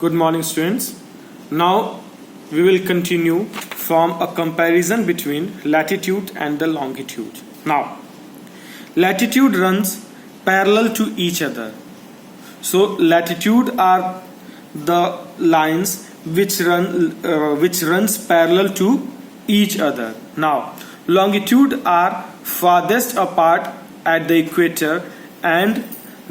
Good morning, students. Now we will continue from a comparison between latitude and the longitude. Now, latitude runs parallel to each other. So latitude are the lines which runs parallel to each other. Now, longitude are farthest apart at the equator and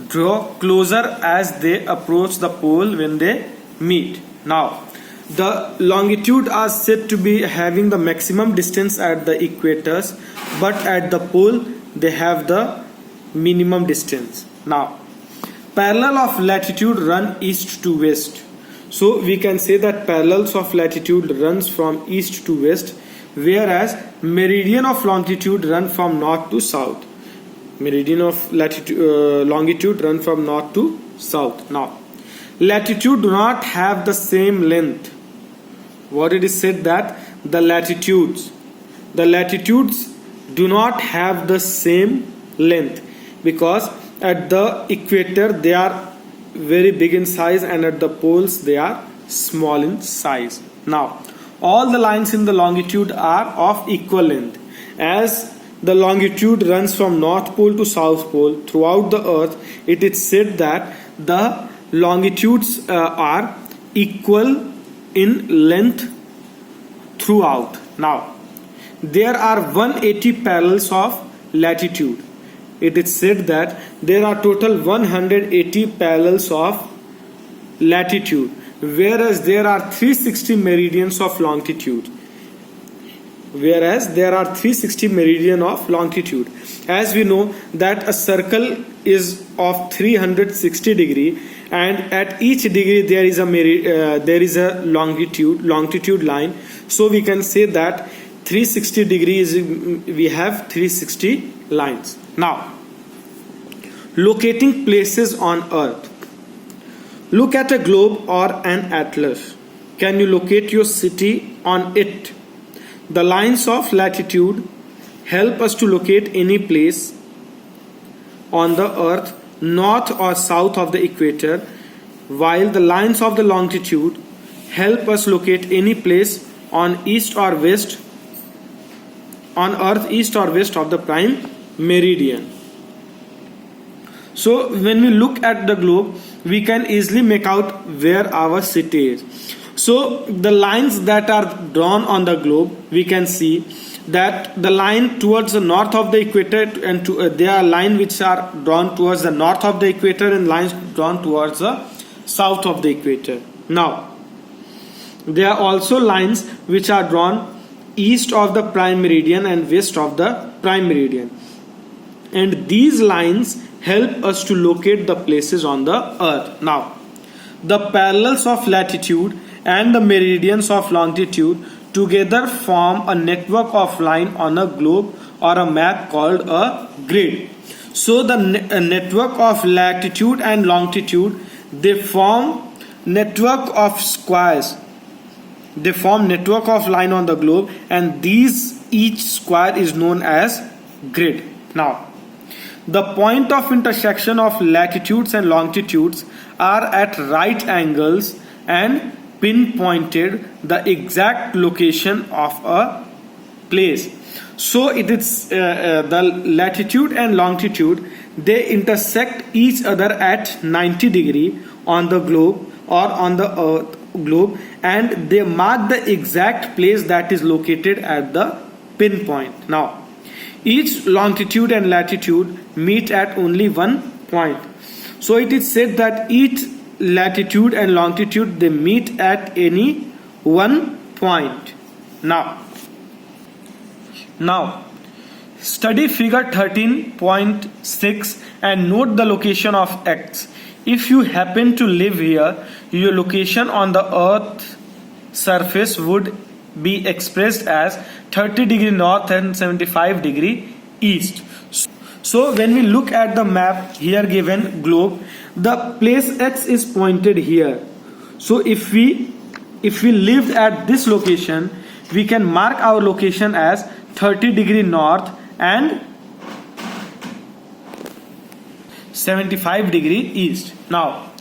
draw closer as they approach the pole when they meet. Now, the longitude are said to be having the maximum distance at the equators, but at the pole they have the minimum distance. Now, parallel of latitude run east to west. So we can say that parallels of latitude runs from east to west, whereas meridian of longitude run from north to south. Meridian of longitude run from north to south. Now, latitude do not have the same length. What it is said that the latitudes do not have the same length, because at the equator they are very big in size and at the poles they are small in size. Now, all the lines in the longitude are of equal length. As the longitude runs from North Pole to South Pole throughout the earth, it is said that the longitudes are equal in length throughout. Now, there are 180 parallels of latitude. It is said that there are total 180 parallels of latitude, whereas there are 360 meridians of longitude. As we know that a circle is of 360 degree, and at each degree there is a longitude line. So we can say that 360 degrees we have 360 lines. Now, locating places on earth. Look at a globe or an atlas. Can you locate your city on it? The lines of latitude help us to locate any place on the earth north or south of the equator, while the lines of the longitude help us locate any place on east or west on earth, east or west of the prime meridian. So when we look at the globe, we can easily make out where our city is. So the lines that are drawn on the globe, we can see that the line towards the north of the equator, and there are lines which are drawn towards the north of the equator and lines drawn towards the south of the equator. Now, there are also lines which are drawn east of the prime meridian and west of the prime meridian, and these lines help us to locate the places on the earth. Now, the parallels of latitude and the meridians of longitude together form a network of line on a globe or a map called a grid. So the network of latitude and longitude, they form network of squares. They form network of line on the globe, and each square is known as grid. Now, the point of intersection of latitudes and longitudes are at right angles and pinpointed the exact location of a place. So it is the latitude and longitude, they intersect each other at 90 degree on the globe or on the earth globe, and they mark the exact place that is located at the pinpoint. Now, each longitude and latitude meet at only one point. So it is said that each latitude and longitude, they meet at any one point. Now study figure 13.6 and note the location of X. If you happen to live here, your location on the earth surface would be expressed as 30 degree north and 75 degree east. So when we look at the map here given globe, the place X is pointed here. So if we lived at this location, we can mark our location as 30 degree north and 75 degree east. Now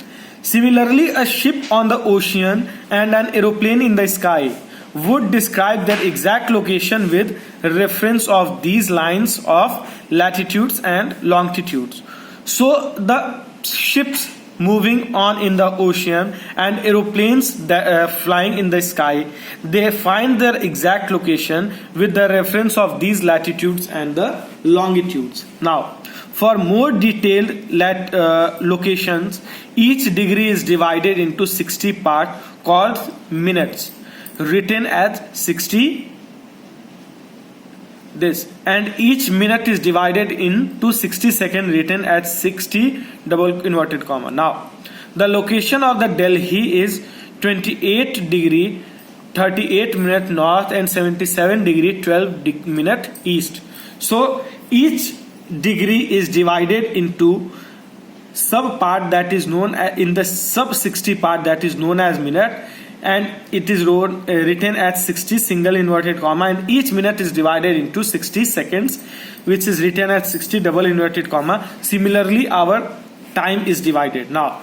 Similarly, a ship on the ocean and an aeroplane in the sky would describe their exact location with reference of these lines of latitudes and longitudes. So the ships moving on in the ocean and aeroplanes that flying in the sky, they find their exact location with the reference of these latitudes and the longitudes. Now, for more detailed locations, each degree is divided into 60 parts called minutes, written as 60 this, and each minute is divided into 60 seconds, written as 60 double inverted comma. Now, the location of the Delhi is 28 degree 38 minute north and 77 degree 12 minute east. So each degree is divided into sub part that is known as, in the sub 60 part that is known as minute, and it is written as 60 single inverted comma, and each minute is divided into 60 seconds, which is written as 60 double inverted comma. Similarly, our time is divided. Now,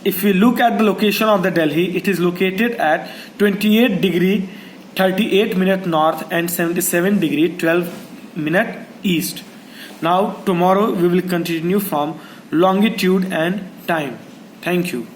if we look at the location of the Delhi, it is located at 28 degree 38 minute north and 77 degree 12 minute east. Now tomorrow we will continue from longitude and time. Thank you.